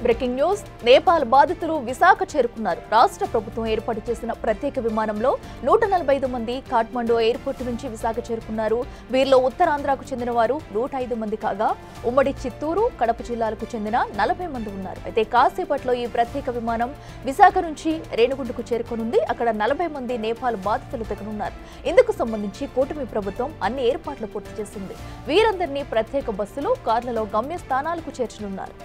Breaking news Nepal బాధితులు విశాఖ చేరుకున్నారు. రాష్ట్ర ప్రభుత్వం ఏర్పాటు చేసిన ప్రత్యేక విమానంలో 145 మంది కాఠ్మండు ఎయిర్పోర్ట్ నుంచి విశాఖ చేరుకున్నారు. వీరిలో ఉత్తరాంధ్రకు చెందిన వారు 105 మంది కాగా ఉమ్మడి చిత్తూరు, కడప జిల్లాలకు చెందిన 40 మంది ఉన్నారు. అయితే కాసేపట్లో ఈ ప్రత్యేక విమానం విశాఖ నుంచి రేణిగుంటకు చేరుకోనుంది. అక్కడ 40 మంది నేపాల్ బాధితులు దిగనున్నారు. ఇందుకు సంబంధించి కూటమి ప్రభుత్వం అన్ని ఏర్పాట్లు పూర్తి చేసింది. వీరందరినీ ప్రత్యేక బస్సులు, కార్లలో గమ్యస్థానాలకు చేర్చనున్నారు.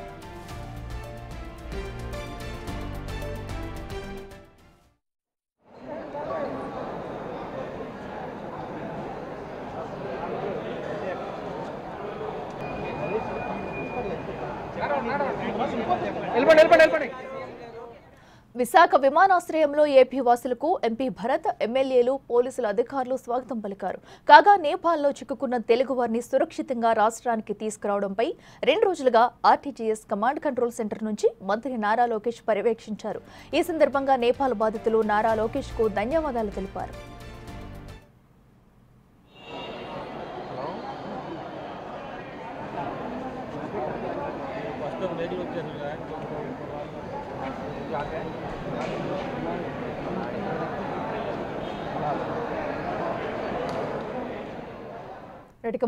విశాఖ విమానాశ్రయంలో ఏపీ వాసులకు ఎంపీ భరత్, ఎమ్మెల్యేలు, పోలీసుల అధికారులు స్వాగతం పలికారు. కాగా నేపాల్లో చిక్కుకున్న తెలుగు వారిని సురక్షితంగా రాష్ట్రానికి తీసుకురావడంపై 2 రోజులుగా ఆర్టీజీఎస్ కమాండ్ కంట్రోల్ సెంటర్ నుంచి మంత్రి నారా లోకేష్ పర్యవేక్షించారు. ఈ సందర్భంగా నేపాల్ బాధితులు నారా లోకేష్ కు ధన్యవాదాలు తెలిపారు.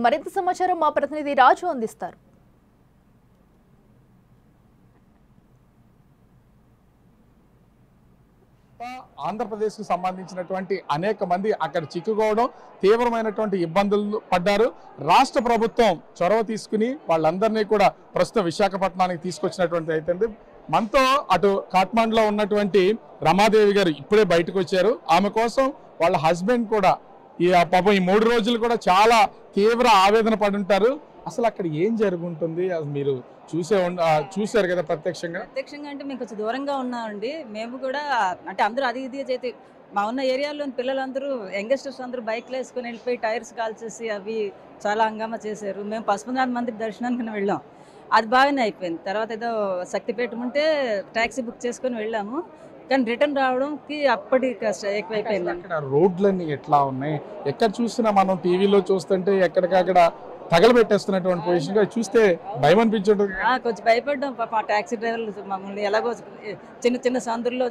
మరింత సమాచారం మా ప్రతినిధి రాజు అందిస్తారు. ఆంధ్రప్రదేశ్ కు సంబంధించినటువంటి అనేక మంది అక్కడ చిక్కుకోవడం, తీవ్రమైనటువంటి ఇబ్బందులు పడ్డారు. రాష్ట్ర ప్రభుత్వం చొరవ తీసుకుని వాళ్ళందరినీ కూడా ప్రస్తుతం విశాఖపట్నానికి తీసుకొచ్చినటువంటి అయితే మనతో అటు కాఠ్మండులో ఉన్నటువంటి రమాదేవి గారు ఇప్పుడే బయటకు వచ్చారు. ఆమె కోసం వాళ్ళ హస్బెండ్ కూడా పాపం ఈ 3 రోజులు కూడా చాలా తీవ్ర ఆవేదన పడి ఉంటారు. అసలు అక్కడ ఏం జరుగుంటుంది మీరు చూసారు కదా ప్రత్యక్షంగా అంటే మేము కొంచెం దూరంగా ఉన్నామండి. మేము కూడా అంటే అందరూ అది ఇది చేతి మా ఉన్న ఏరియాలోని పిల్లలందరూ యంగస్టర్స్ అందరూ బైక్లు వేసుకుని వెళ్ళిపోయి టైర్స్ కాల్చేసి అవి చాలా హంగామా చేశారు. మేము 19 మంది దర్శనానికి వెళ్ళాం. అది బాగానే అయిపోయింది. తర్వాత ఏదో శక్తిపీఠం ఉంటే ట్యాక్సీ బుక్ చేసుకుని వెళ్ళాము. కానీ రిటర్న్ రావడంకి అప్పటి ఎక్కువైపోయింది. అక్కడ రోడ్లన్నీ ఎట్లా ఉన్నాయి, ఎక్కడ చూసినా మనం టీవీలో చూస్తుంటే ఎక్కడికక్కడ తగలబెట్టేస్తున్నటువంటి పొజిషన్ చూస్తే భయం అనిపించడం. కొంచెం భయపడ్డాం. పాప టాక్సీ డ్రైవర్లు మమ్మల్ని ఎలాగో చిన్న చిన్న సందుల్లో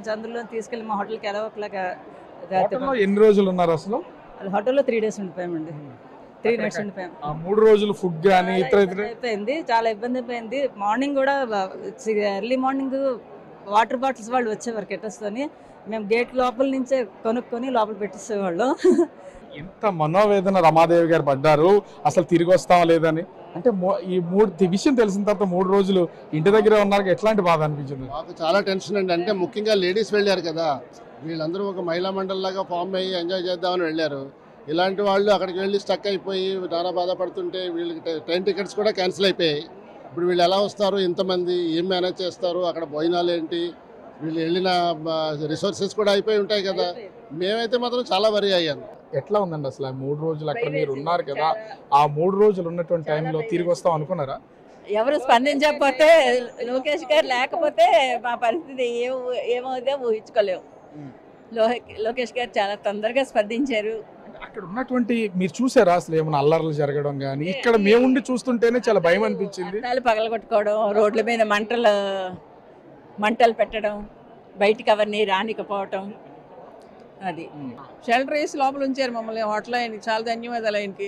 తీసుకెళ్లి మా హోటల్కి ఎలా ఒకలాగా. ఎన్ని రోజులు ఉన్నారు అసలు? హోటల్లో 3 days ఉండిపోయామండి. 3 nights ఉండిపోయాం. 3 రోజులు ఫుడ్ కానీ అయిపోయింది, చాలా ఇబ్బంది అయిపోయింది. మార్నింగ్ కూడా ఎర్లీ మార్నింగ్ వాటర్ బాటిల్స్ వాళ్ళు వచ్చేవారు కెట్టస్తోని. మేము గేట్ లోపల నుంచే కొనుక్కొని లోపల పెట్టేసేవాళ్ళం. ఎంత మనోవేదన రమాదేవి గారు పడ్డారు అసలు తిరిగి వస్తామా లేదని. అంటే ఈ విషయం తెలిసిన తర్వాత 3 రోజులు ఇంటి దగ్గర ఉన్నారు. ఎట్లాంటి బాధ అనిపించింది? మాకు చాలా టెన్షన్ అండి. అంటే ముఖ్యంగా లేడీస్ వెళ్ళారు కదా, వీళ్ళందరూ ఒక మహిళా మండలిలాగా ఫామ్ అయ్యి ఎంజాయ్ చేద్దామని వెళ్ళారు. ఇలాంటి వాళ్ళు అక్కడికి వెళ్ళి స్టక్ అయిపోయి నానా బాధపడుతుంటే వీళ్ళకి ట్రైన్ టికెట్స్ కూడా క్యాన్సిల్ అయిపోయాయి. ఇప్పుడు వీళ్ళు ఎలా వస్తారు, ఇంతమంది ఏం మేనేజ్ చేస్తారు, అక్కడ భోజనాలు ఏంటి, వీళ్ళు వెళ్ళిన రిసోర్సెస్ కూడా అయిపోయి ఉంటాయి కదా. మేమైతే మాత్రం చాలా వరీ అయ్యాను. ఎట్లా ఉందండి అసలు 3 రోజులు అక్కడ మీరు ఉన్నారు కదా, ఆ 3 రోజులు ఉన్నటువంటి టైంలో తిరిగి వస్తాం అనుకున్నారా? ఎవరు స్పందించకపోతే, లోకేష్ గారు లేకపోతే మా పరిస్థితి ఏమవుతుందో ఊహించుకోలేము. లోకేష్ గారు చాలా తొందరగా స్పందించారు. అక్కడ ఉన్నటువంటి మీరు చూసారా అసలు ఏమైనా అల్లర్లు జరగడం కానీ? ఇక్కడ మేముండి చూస్తుంటేనే చాలా భయం అనిపించింది. పగలగొట్టుకోవడం, రోడ్ల మీద మంటలు పెట్టడం, బయటికి అవన్నీ రానికపోవటం. అది షెల్టర్ వేసి లోపల ఉంచారు మమ్మల్ని హోటల్. ఆయనకి చాలా ధన్యవాదాలు. ఆయనకి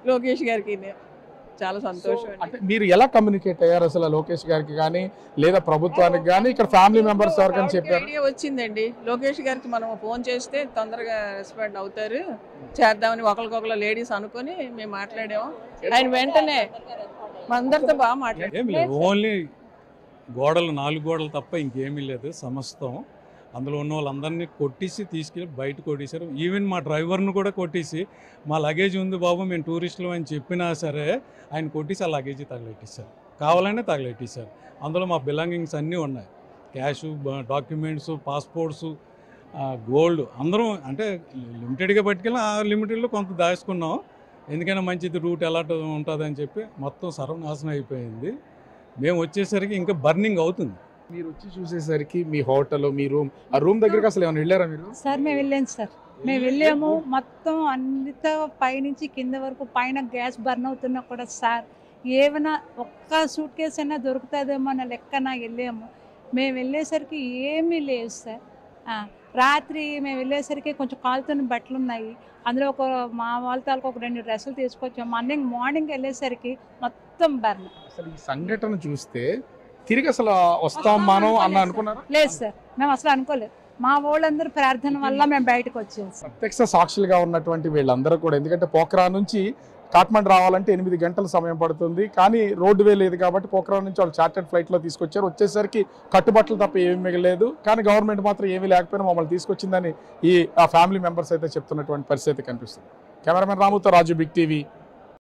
లోకేష్ గారికి చాలా సంతోషం. అంటే మీరు ఎలా కమ్యూనికేట్ అయ్యారు అసలు లోకేష్ గారికి కానీ లేదా ప్రభుత్వానికి కానీ? ఇక్కడ ఫ్యామిలీ మెంబర్స్ ఎవరికైనా చెప్పారు? ఐడియా వచ్చిందండి లోకేష్ గారికి, మనం ఫోన్ చేస్తే తొందరగా రెస్పాండ్ అవుతారు, చేద్దామని ఒకరికొకరు లేడీస్ అనుకుని మేము మాట్లాడాము. ఆయన వెంటనే మా అందరితో బాగా మాట్లాడారు. ఓన్లీ గోడలు 4 గోడలు తప్ప ఇంకేమీ లేదు. సమస్తం అందులో ఉన్న వాళ్ళందరినీ కొట్టేసి తీసుకెళ్ళి బయట కొట్టేశారు. ఈవెన్ మా డ్రైవర్ను కూడా కొట్టేసి, మా లగేజ్ ఉంది బాబు మేము టూరిస్టులు అని చెప్పినా సరే ఆయన కొట్టేసి ఆ లగేజ్ తగలెట్టేశారు. కావాలనే తగలెట్టేశారు. అందులో మా బిలాంగింగ్స్ అన్నీ ఉన్నాయి, క్యాష్, డాక్యుమెంట్స్, పాస్పోర్ట్స్, గోల్డ్. అందరం అంటే లిమిటెడ్గా పట్టుకెళ్ళి ఆ లిమిటెడ్లో కొంత దాచుకున్నాం. ఎందుకైనా మంచిది, రూట్ ఎలా ఉంటుందని చెప్పి మొత్తం సర్వనాశనం అయిపోయింది. మేము వచ్చేసరికి ఇంకా బర్నింగ్ అవుతుంది. మీరు వచ్చి చూసేసరికి మీ హోటల్, మీ రూమ్, ఆ రూమ్ దగ్గరికి అసలు ఏమైనా వెళ్ళారా మీరు? సార్ మేము వెళ్ళాను సార్. మేము వెళ్ళాము మొత్తం అంతా పైనుంచి కింద వరకు పైన గ్యాస్ బర్న్ అవుతున్నా కూడా సార్ ఏమైనా ఒక్క సూట్ కేసు అయినా దొరుకుతుందేమో అన్న లెక్కన వెళ్ళాము. మేము వెళ్ళేసరికి ఏమీ లేవు సార్. రాత్రి మేము వెళ్ళేసరికి కొంచెం కాలుతున్న బట్టలు ఉన్నాయి. అందులో మా వాళ్ళ తాలూకు ఒక 2 డ్రెస్సులు తీసుకొచ్చాం. మార్నింగ్ వెళ్ళేసరికి మొత్తం బర్న్. అసలు ఈ సంఘటన చూస్తే తిరిగి అసలు వస్తాం మనం అన్న అనుకున్నారా? లేదు సార్, మేము అసలు అనుకోలేదు. మా వాళ్ళందరూ ప్రార్థన వల్ల మేము బయటకు వచ్చాం సార్. ప్రత్యక్ష సాక్షులుగా ఉన్నటువంటి వీళ్ళందరూ కూడా, ఎందుకంటే పోఖ్రా నుంచి కాట్మండ్ రావాలంటే 8 గంటల సమయం పడుతుంది, కానీ రోడ్డువే లేదు కాబట్టి పోఖ్రా నుంచి వాళ్ళు చార్టెడ్ ఫ్లైట్లో తీసుకొచ్చారు. వచ్చేసరికి కట్టుబట్టలు తప్ప ఏమీ మిగలేదు, కానీ గవర్నమెంట్ మాత్రం ఏమీ లేకపోయినా మమ్మల్ని తీసుకొచ్చిందని ఈ ఫ్యామిలీ మెంబర్స్ అయితే చెప్తున్నటువంటి పరిస్థితి కనిపిస్తుంది. కెమెరామెన్ రాముతో రాజు, బిగ్ టీవీ.